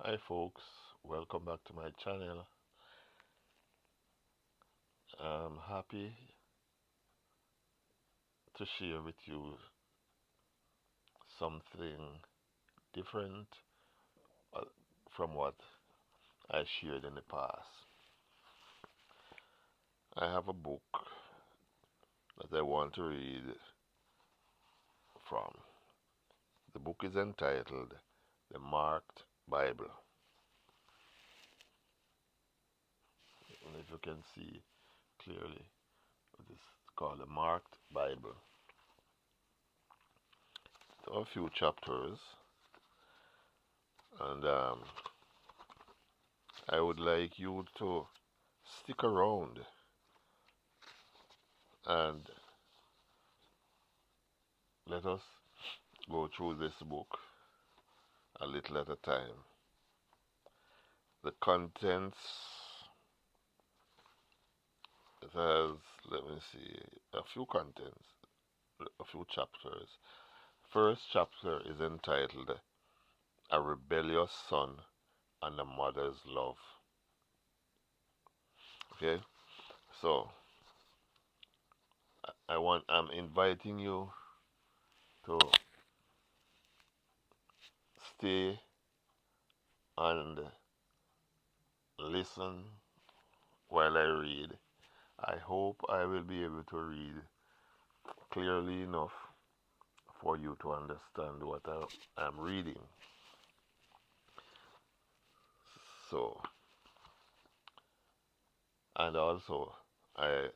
Hi folks, welcome back to my channel. I'm happy to share with you something different uh, from what I shared in the past. I have a book that I want to read from. The book is entitled The Marked Bible. And if you can see clearly, it is called The Marked Bible. There are a few chapters, and I would like you to stick around and let us go through this book a little at a time. The contents, it has, let me see, a few contents, a few chapters. First chapter is entitled A Rebellious Son and a Mother's Love. Okay, so I'm inviting you to stay and listen while I read. I hope I will be able to read clearly enough for you to understand what I'm reading. So, and also, I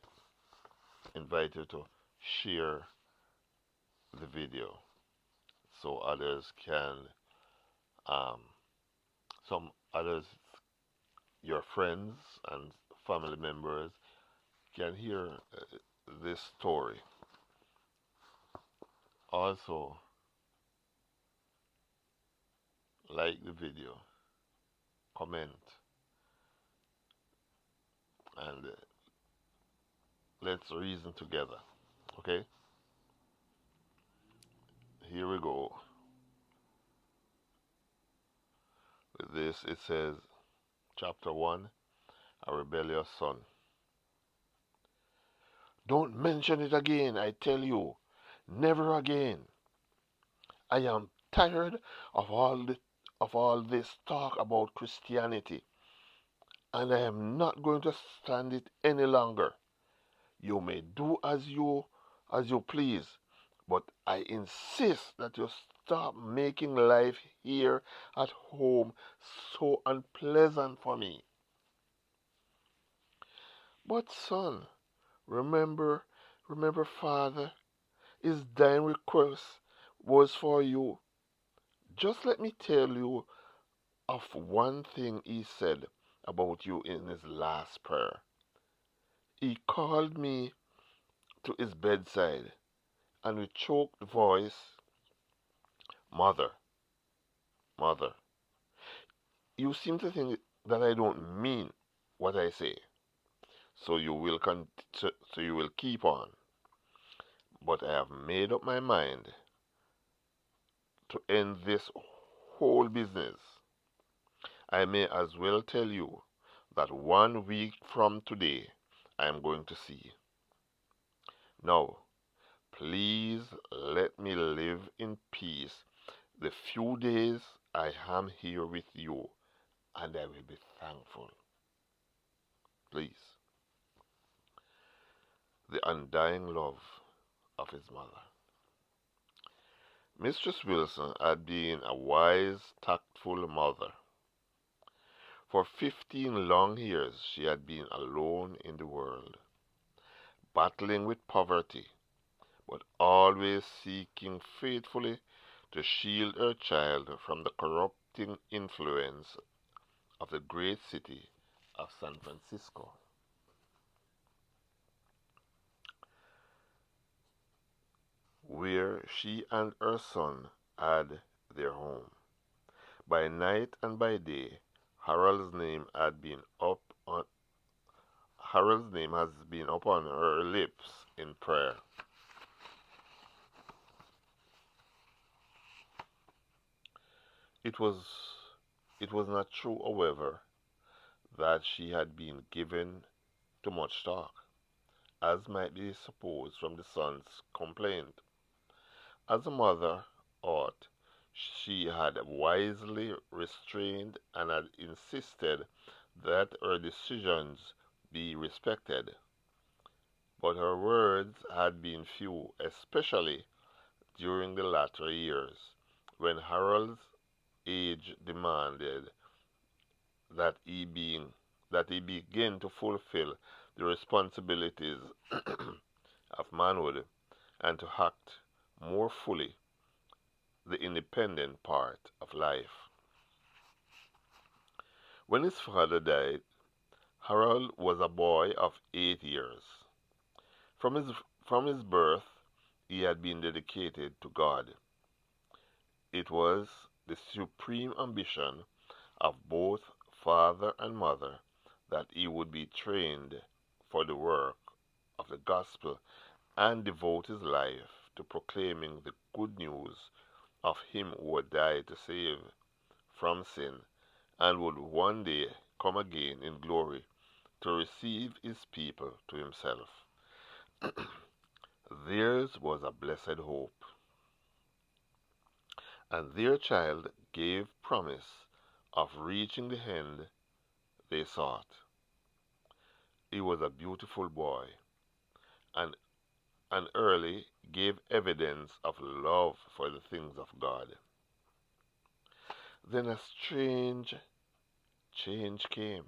invite you to share the video so others can, um, some others, your friends and family members, can hear this story. Also, like the video, comment, and let's reason together. Okay, here we go. With this, it says, Chapter 1, A Rebellious Son. Don't mention it again, I tell you. Never again. I am tired of all this talk about Christianity, and I am not going to stand it any longer. You may do as you please, but I insist that you stop making life here at home so unpleasant for me. But son, remember, remember father, his dying request was for you. Just let me tell you of one thing he said about you in his last prayer. He called me to his bedside and with choked voice, Mother, Mother, you seem to think that I don't mean what I say, so so you will keep on. But I have made up my mind to end this whole business. I may as well tell you that 1 week from today I am going to sea. Now, please let me live in peace the few days I am here with you, and I will be thankful. Please. The undying love of his mother. Mistress Wilson had been a wise, tactful mother. For 15 long years she had been alone in the world, battling with poverty, but always seeking faithfully to shield her child from the corrupting influence of the great city of San Francisco. Where she and her son had their home. By night and by day, Harold's name had been up on Harold's name has been upon her lips in prayer. It was It was not true, however, that she had been given too much talk, as might be supposed from the son's complaint. As a mother ought, she had wisely restrained and had insisted that her decisions be respected. But her words had been few, especially during the latter years, when Harold's age demanded that he begin to fulfill the responsibilities of manhood and to act more fully the independent part of life. When his father died, Harold was a boy of 8 years. From his from his birth, he had been dedicated to God. It was the supreme ambition of both father and mother that he would be trained for the work of the gospel and devote his life to proclaiming the good news of him who had died to save from sin and would one day come again in glory to receive his people to himself. Theirs was a blessed hope, and their child gave promise of reaching the end they sought. He was a beautiful boy, and, and early gave evidence of love for the things of God. Then a strange change came.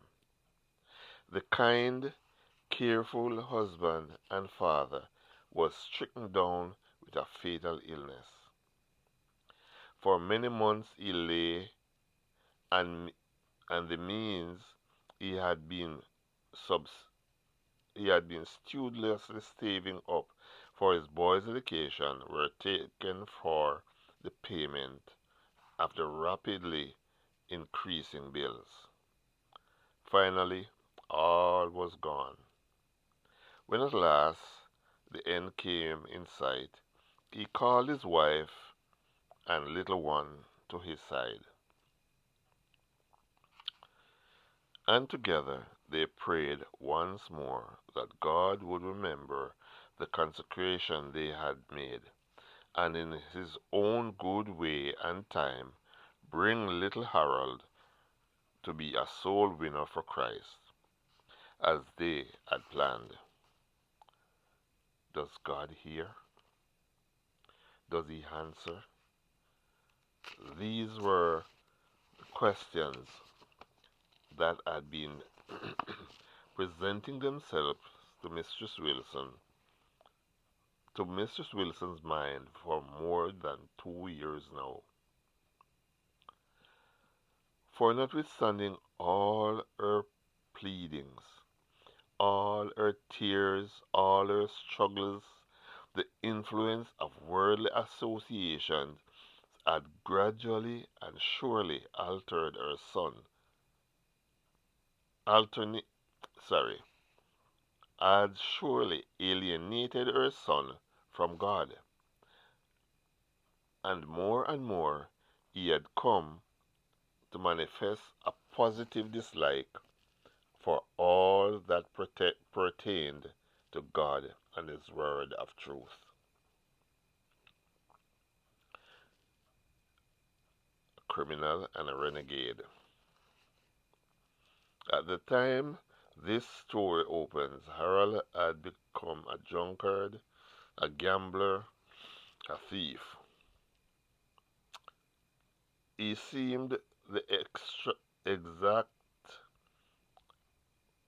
The kind, careful husband and father was stricken down with a fatal illness. For many months he lay, and, and the means he had been subs- he had been studiously saving up for his boy's education were taken for the payment of the rapidly increasing bills. Finally, all was gone. When at last the end came in sight, he called his wife and little one to his side, and together they prayed once more that God would remember the consecration they had made, and in his own good way and time bring little Harold to be a soul winner for Christ, as they had planned. Does God hear? Does he answer? These were questions that had been presenting themselves to Mistress Wilson, to Mistress Wilson's mind for more than 2 years now. For notwithstanding all her pleadings, all her tears, all her struggles, the influence of worldly associations had gradually and surely altered her son, alternate, sorry, had surely alienated her son from God, and more he had come to manifest a positive dislike for all that pertained to God and His word of truth. A criminal and a renegade. At the time this story opens, Harold had become a drunkard, a gambler, a thief. He seemed the exact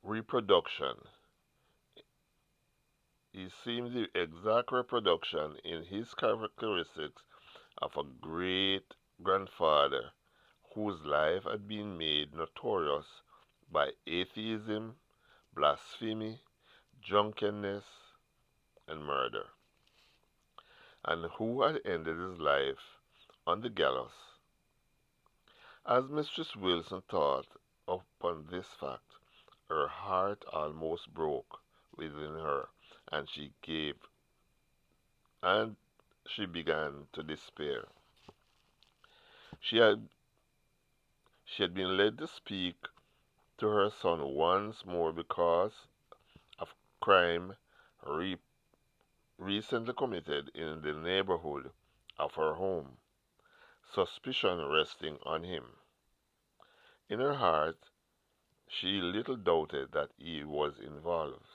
reproduction. He seemed the exact reproduction in his characteristics of a great grandfather whose life had been made notorious by atheism, blasphemy, drunkenness, and murder, and who had ended his life on the gallows. As Mistress Wilson thought upon this fact, her heart almost broke within her, and and she began to despair. She had She had been led to speak to her son once more because of crime re- recently committed in the neighborhood of her home, suspicion resting on him. In her heart, she little doubted that he was involved,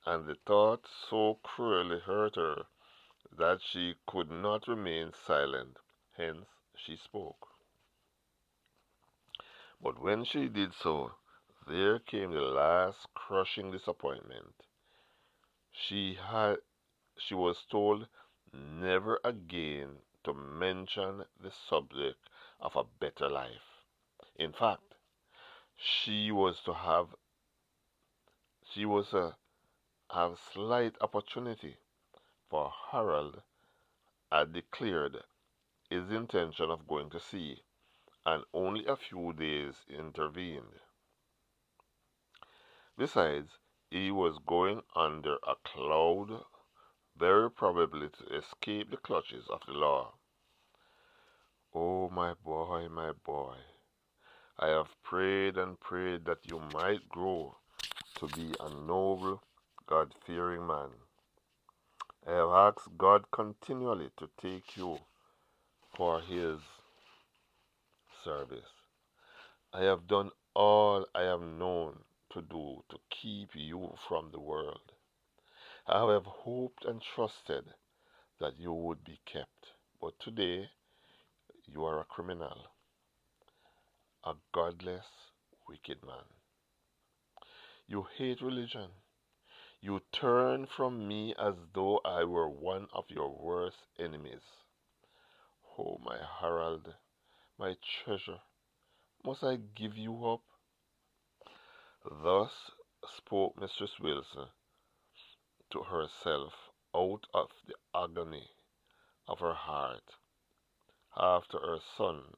and the thought so cruelly hurt her that she could not remain silent. Hence, she spoke. But when she did so, there came the last crushing disappointment. She had she was told never again to mention the subject of a better life. In fact, she was to have she was to have slight opportunity, for Harold had declared his intention of going to sea, and only a few days intervened. Besides, he was going under a cloud, very probably to escape the clutches of the law. Oh, my boy, I have prayed and prayed that you might grow to be a noble, God fearing man. I have asked God continually to take you for His service. I have done all I have known to do to keep you from the world. I have hoped and trusted that you would be kept. But today, you are a criminal, a godless, wicked man. You hate religion. You turn from me as though I were one of your worst enemies. Oh, my Harold, my treasure, must I give you up? Thus spoke Mistress Wilson to herself out of the agony of her heart after her son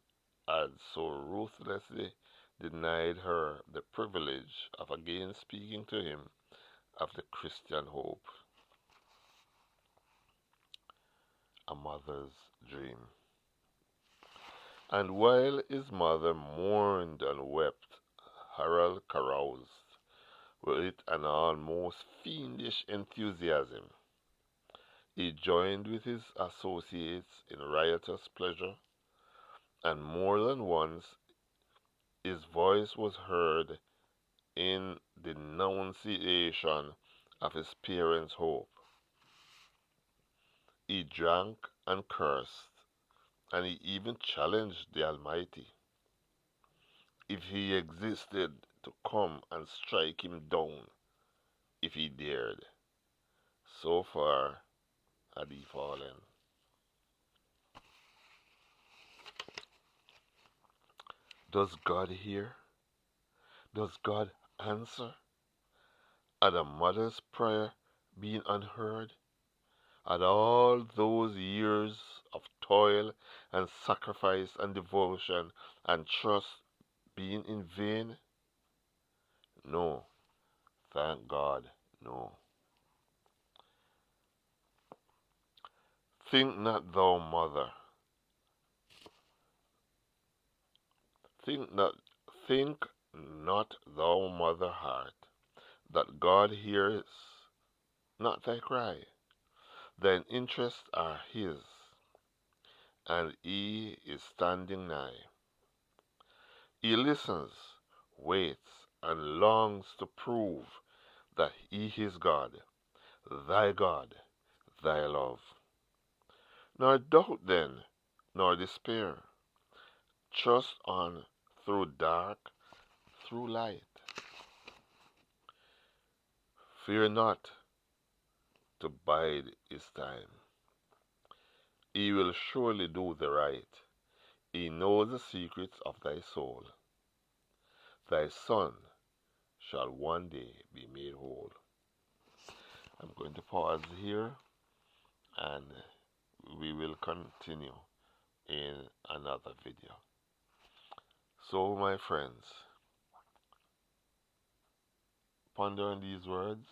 had so ruthlessly denied her the privilege of again speaking to him of the Christian hope, a mother's dream. And while his mother mourned and wept, Harold caroused with an almost fiendish enthusiasm. He joined with his associates in riotous pleasure, and more than once his voice was heard in denunciation of his parents' hope. He drank and cursed, and he even challenged the Almighty, if he existed, to come and strike him down if he dared. So far had he fallen. Does God hear? Does God answer? Had a mother's prayer been unheard? Had all those years of toil and sacrifice and devotion and trust been in vain? No, thank God, no. Think not thou, mother, think not, think not thou, mother heart, that God hears not thy cry. Thine interests are His, and He is standing nigh. He listens, waits, and longs to prove that He is God, thy love. Nor doubt then, nor despair. Trust on through dark, through light. Fear not to bide His time. He will surely do the right. He knows the secrets of thy soul. Thy son shall one day be made whole. I'm going to pause here and we will continue in another video. So, my friends, ponder on these words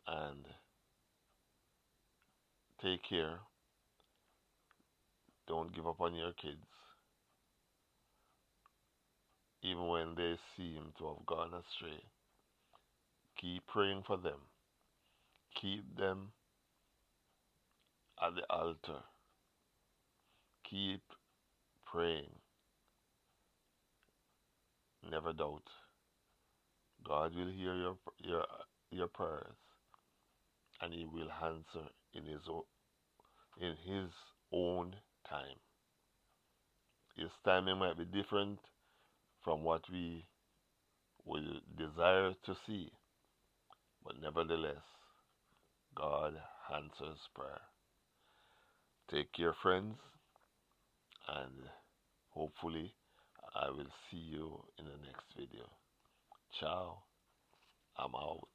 and take care. Don't give up on your kids. even when they seem to have gone astray. Keep praying for them. Keep them at the altar. Keep praying. Never doubt. God will hear your prayers, and He will answer in His own time. His timing might be different from what we would desire to see, but nevertheless, God answers prayer. Take care, friends, and hopefully, I will see you in the next video. Ciao. I'm out.